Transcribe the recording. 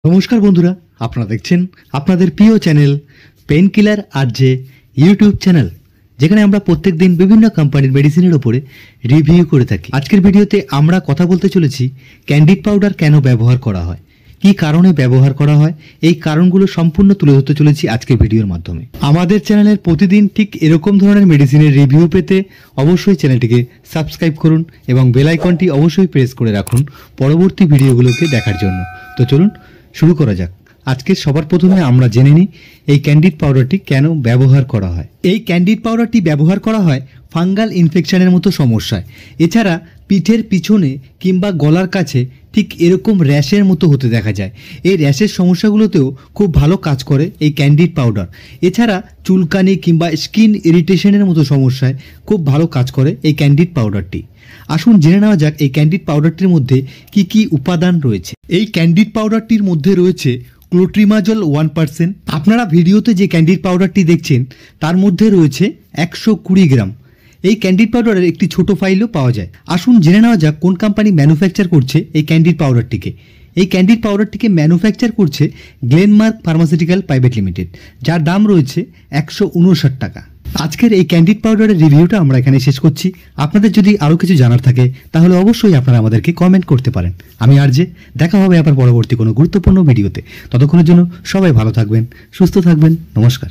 নমস্কার বন্ধুরা, আপনারা দেখছেন আপনাদের প্রিয় চ্যানেল পেন কিলার আর যে ইউটিউব চ্যানেল, যেখানে আমরা প্রত্যেক দিন বিভিন্ন কোম্পানির মেডিসিনের উপরে রিভিউ করে থাকি। আজকের ভিডিওতে আমরা কথা বলতে চলেছি ক্যান্ডিড পাউডার কেন ব্যবহার করা হয়, কী কারণে ব্যবহার করা হয়, এই কারণগুলো সম্পূর্ণ তুলে ধরতে চলেছি আজকের ভিডিওর মাধ্যমে। আমাদের চ্যানেলের প্রতিদিন ঠিক এরকম ধরনের মেডিসিনের রিভিউ পেতে অবশ্যই চ্যানেলটিকে সাবস্ক্রাইব করুন এবং বেল আইকনটি অবশ্যই প্রেস করে রাখুন পরবর্তী ভিডিওগুলোকে দেখার জন্য। তো চলুন শুরু করা যাক। আজকে সবার প্রথমে আমরা জেনে নিই এই ক্যান্ডিড পাউডারটি কেন ব্যবহার করা হয়। এই ক্যান্ডিড পাউডারটি ব্যবহার করা হয় ফাঙ্গাল ইনফেকশনের মতো সমস্যায়। এছাড়া পিঠের পিছনে কিংবা গলার কাছে ঠিক এরকম র্যাশের মতো হতে দেখা যায়। এই র্যাশের সমস্যাগুলোতেও খুব ভালো কাজ করে এই ক্যান্ডিড পাউডার। এছাড়া চুলকানি কিংবা স্কিন ইরিটেশনের মতো সমস্যায় খুব ভালো কাজ করে এই ক্যান্ডিড পাউডারটি। আসুন জেনে নেওয়া যাক এই ক্যান্ডিড পাউডারটির মধ্যে কি কি উপাদান রয়েছে। এই ক্যান্ডিড পাউডারটির মধ্যে রয়েছে ক্লোট্রিমাজল 1%। আপনারা ভিডিওতে যে ক্যান্ডিড পাউডারটি দেখছেন তার মধ্যে রয়েছে 120 গ্রাম। এই ক্যান্ডিড পাউডারের একটি ছোট ফাইলও পাওয়া যায়। আসুন জেনে নেওয়া যাক কোন কোম্পানি ম্যানুফ্যাকচার করছে এই ক্যান্ডিড পাউডারটিকে। এই ক্যান্ডিড পাউডারটিকে ম্যানুফ্যাকচার করছে গ্লেনমার্ক ফার্মাসিউটিক্যাল প্রাইভেট লিমিটেড, যার দাম রয়েছে 159 টাকা। আজকের এই ক্যান্ডিড পাউডারের রিভিউটা আমরা এখানে শেষ করছি। আপনাদের যদি আরও কিছু জানার থাকে তাহলে অবশ্যই আপনারা আমাদেরকে কমেন্ট করতে পারেন। আমি আর যে দেখা হবে আবার পরবর্তী কোনো গুরুত্বপূর্ণ ভিডিওতে। ততক্ষণের জন্য সবাই ভালো থাকবেন, সুস্থ থাকবেন। নমস্কার।